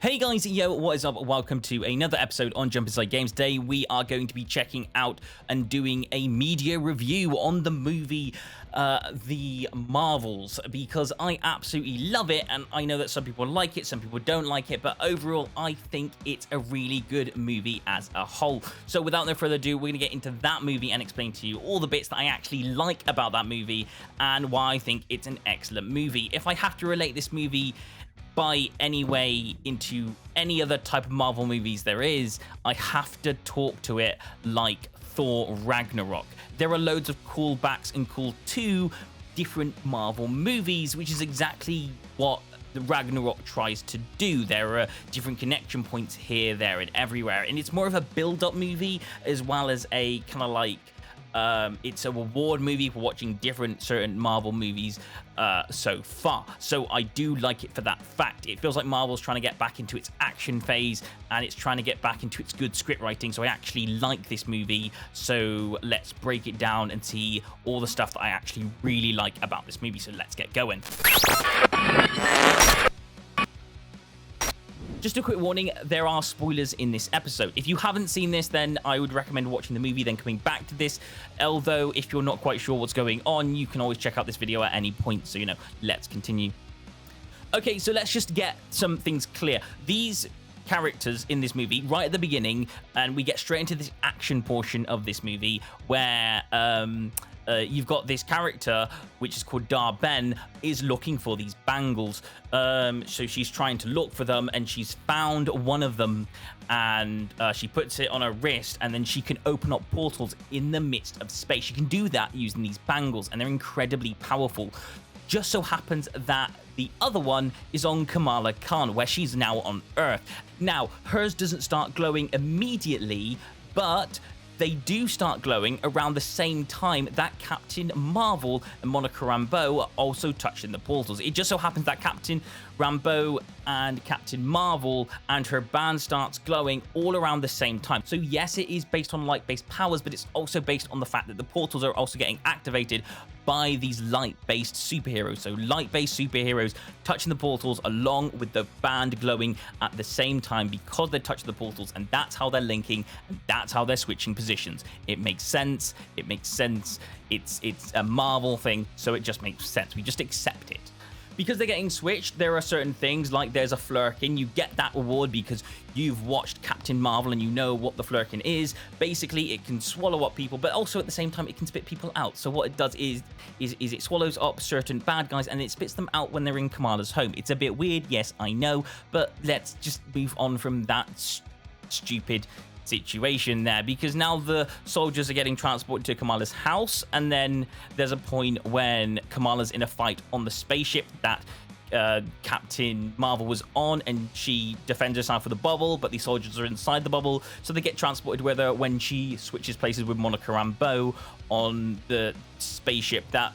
Hey guys, yo, what is up? Welcome to another episode on Jump Inside Games. Today we are going to be checking out and doing a media review on the movie The Marvels, because I absolutely love it, and I know that some people like it, some people don't like it, but overall I think it's a really good movie as a whole. So without no further ado, we're going to get into that movie and explain to you all the bits that I actually like about that movie and why I think it's an excellent movie. If I have to relate this movie by any way into any other type of Marvel movies there is, I have to talk to it like Thor Ragnarok. There are loads of callbacks and call to different Marvel movies, which is exactly what the Ragnarok tries to do. There are different connection points here, there, and everywhere, and it's more of a build-up movie as well as a kind of like it's a reward movie for watching different certain Marvel movies so far. So I do like it for that fact. It feels like Marvel's trying to get back into its action phase and it's trying to get back into its good script writing. So I actually like this movie. So let's break it down and see all the stuff that I actually really like about this movie. So let's get going. Just a quick warning, there are spoilers in this episode. If you haven't seen this, then I would recommend watching the movie, then coming back to this. Although, if you're not quite sure what's going on, you can always check out this video at any point. So, let's continue. Okay, so let's just get some things clear. These characters in this movie, right at the beginning, and we get straight into this action portion of this movie, where you've got this character, which is called Dar-Ben, is looking for these bangles. So she's trying to look for them, and she's found one of them, and she puts it on her wrist, and then she can open up portals in the midst of space. She can do that using these bangles, and they're incredibly powerful. Just so happens that the other one is on Kamala Khan, where she's now on Earth. Now, hers doesn't start glowing immediately, but they do start glowing around the same time that Captain Marvel and Monica Rambeau are also touching the portals. It just so happens that Captain Rambeau and Captain Marvel and her band starts glowing all around the same time. So yes, it is based on light-based powers, but it's also based on the fact that the portals are also getting activated by these light-based superheroes. So light-based superheroes touching the portals along with the band glowing at the same time because they're touching the portals, and that's how they're linking, and that's how they're switching positions. It makes sense. It makes sense. It's a Marvel thing, so it just makes sense. We just accept it. Because they're getting switched, there are certain things like there's a flurkin. You get that reward because you've watched Captain Marvel and you know what the flurkin is. Basically, it can swallow up people, but also at the same time, it can spit people out. So what it does is it swallows up certain bad guys and it spits them out when they're in Kamala's home. It's a bit weird, yes, I know, but let's just move on from that stupid situation there, because now the soldiers are getting transported to Kamala's house, and then there's a point when Kamala's in a fight on the spaceship that Captain Marvel was on, and she defends herself with a bubble, but the soldiers are inside the bubble, so they get transported with her when she switches places with Monica Rambeau on the spaceship that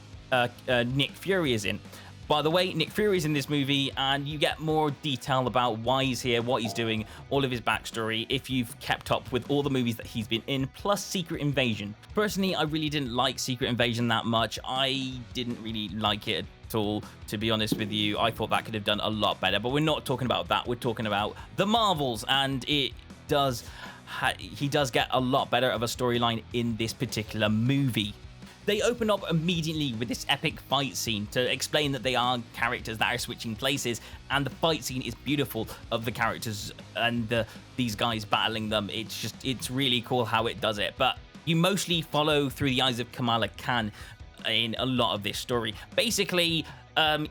Nick Fury is in. By the way, Nick Fury is in this movie, and you get more detail about why he's here, what he's doing, all of his backstory, if you've kept up with all the movies that he's been in, plus Secret Invasion. Personally, I really didn't like Secret Invasion that much. I didn't really like it at all, to be honest with you. I thought that could have done a lot better, but we're not talking about that. We're talking about The Marvels, and he does get a lot better of a storyline in this particular movie. They open up immediately with this epic fight scene to explain that they are characters that are switching places, and the fight scene is beautiful of the characters and these guys battling them. It's really cool how it does it, but you mostly follow through the eyes of Kamala Khan in a lot of this story. Basically,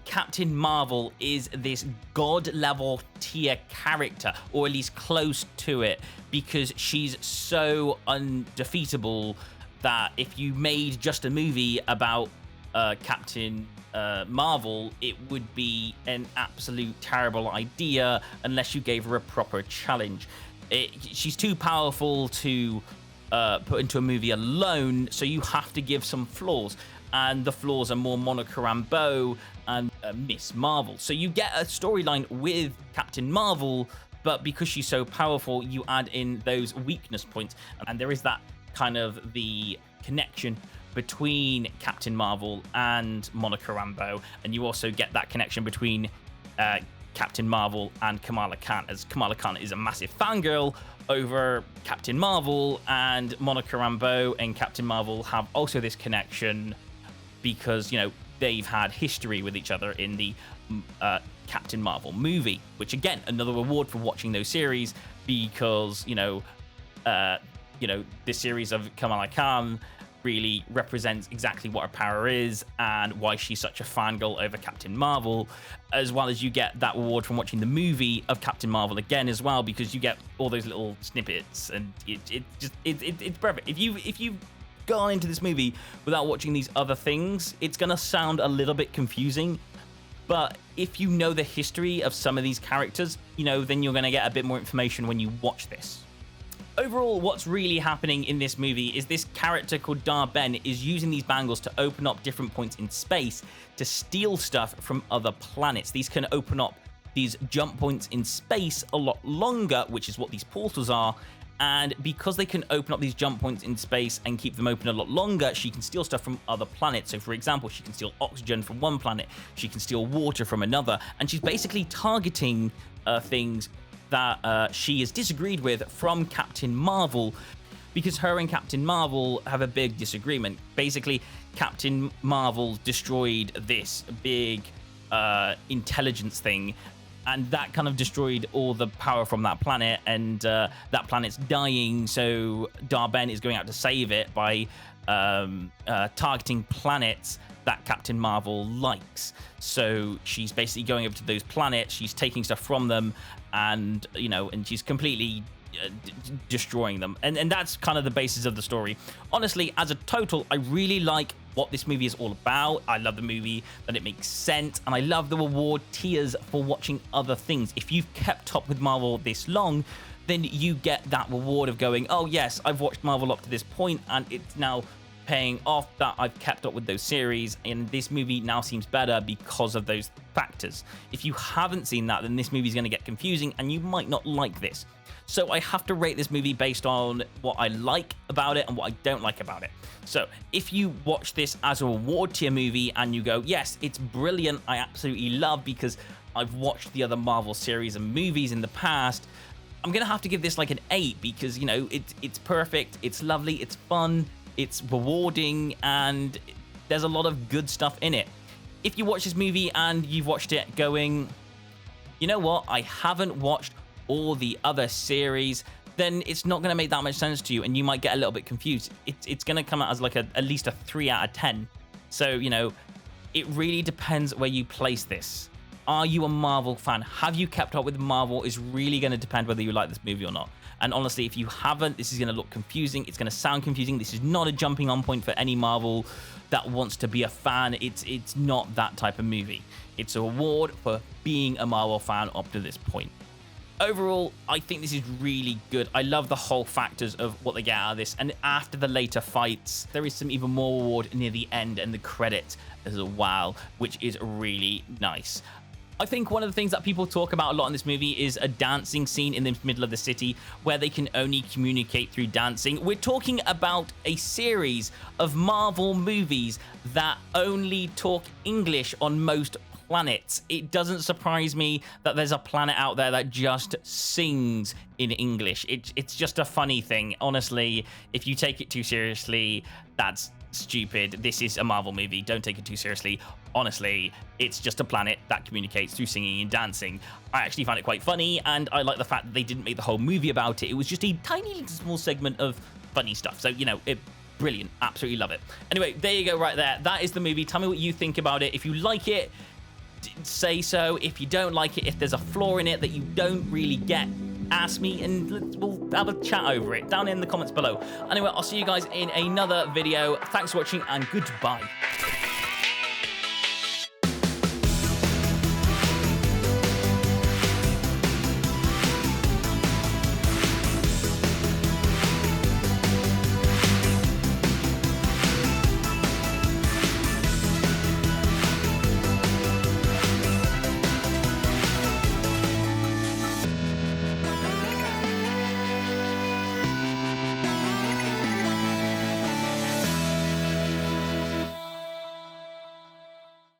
Captain Marvel is this god-level tier character, or at least close to it, because she's so undefeatable that if you made just a movie about Captain Marvel, it would be an absolute terrible idea unless you gave her a proper challenge. She's too powerful to put into a movie alone, so you have to give some flaws, and the flaws are more Monica Rambeau and Miss Marvel. So you get a storyline with Captain Marvel, but because she's so powerful, you add in those weakness points, and there is that kind of the connection between Captain Marvel and Monica Rambeau, and you also get that connection between Captain Marvel and Kamala Khan, as Kamala Khan is a massive fangirl over Captain Marvel, and Monica Rambeau and Captain Marvel have also this connection because, you know, they've had history with each other in the Captain Marvel movie, which again, another reward for watching those series, because, you know, this series of Kamala Khan really represents exactly what her power is and why she's such a fangirl over Captain Marvel, as well as you get that reward from watching the movie of Captain Marvel again as well, because you get all those little snippets, and it's perfect. If you've gone into this movie without watching these other things, it's gonna sound a little bit confusing, but if you know the history of some of these characters, you know, then you're gonna get a bit more information when you watch this. Overall, what's really happening in this movie is this character called Dar-Ben is using these bangles to open up different points in space to steal stuff from other planets. These can open up these jump points in space a lot longer, which is what these portals are. And because they can open up these jump points in space and keep them open a lot longer, she can steal stuff from other planets. So for example, she can steal oxygen from one planet, she can steal water from another, and she's basically targeting things that she has disagreed with from Captain Marvel, because her and Captain Marvel have a big disagreement. Basically, Captain Marvel destroyed this big intelligence thing, and that kind of destroyed all the power from that planet, and that planet's dying, so Dar-Ben is going out to save it by targeting planets that Captain Marvel likes. So she's basically going over to those planets, she's taking stuff from them, and, you know, and she's completely destroying them. And that's kind of the basis of the story. Honestly, as a total, I really like what this movie is all about. I love the movie, that it makes sense, and I love the reward tiers for watching other things. If you've kept up with Marvel this long, then you get that reward of going, oh yes, I've watched Marvel up to this point, and it's now paying off that I've kept up with those series, and this movie now seems better because of those factors. If you haven't seen that, then this movie is going to get confusing, and you might not like this. So I have to rate this movie based on what I like about it and what I don't like about it. So if you watch this as a reward tier movie and you go, yes, it's brilliant, I absolutely love, because I've watched the other Marvel series and movies in the past, I'm gonna have to give this like an 8, because, you know, it's perfect, it's lovely, it's fun, it's rewarding, and there's a lot of good stuff in it. If you watch this movie and you've watched it going, you know what, I haven't watched all the other series, then it's not going to make that much sense to you, and you might get a little bit confused. It's going to come out as like at least a 3 out of 10. So, you know, it really depends where you place this. Are you a Marvel fan? Have you kept up with Marvel? Is really going to depend whether you like this movie or not. And honestly, if you haven't, this is going to look confusing. It's going to sound confusing. This is not a jumping on point for any Marvel that wants to be a fan. It's not that type of movie. It's a reward for being a Marvel fan up to this point. Overall, I think this is really good. I love the whole factors of what they get out of this. And after the later fights, there is some even more reward near the end and the credits as well, which is really nice. I think one of the things that people talk about a lot in this movie is a dancing scene in the middle of the city where they can only communicate through dancing. We're talking about a series of Marvel movies that only talk English on most planets. It doesn't surprise me that there's a planet out there that just sings in English. It's just a funny thing. Honestly, if you take it too seriously, that's stupid. This is a Marvel movie. Don't take it too seriously. Honestly, it's just a planet that communicates through singing and dancing. I actually found it quite funny, and I like the fact that they didn't make the whole movie about it. It was just a tiny little small segment of funny stuff. So, you know, brilliant. Absolutely love it. Anyway, there you go right there. That is the movie. Tell me what you think about it. If you like it, say so. If you don't like it, if there's a flaw in it that you don't really get, ask me and we'll have a chat over it down in the comments below. Anyway, I'll see you guys in another video. Thanks for watching and goodbye.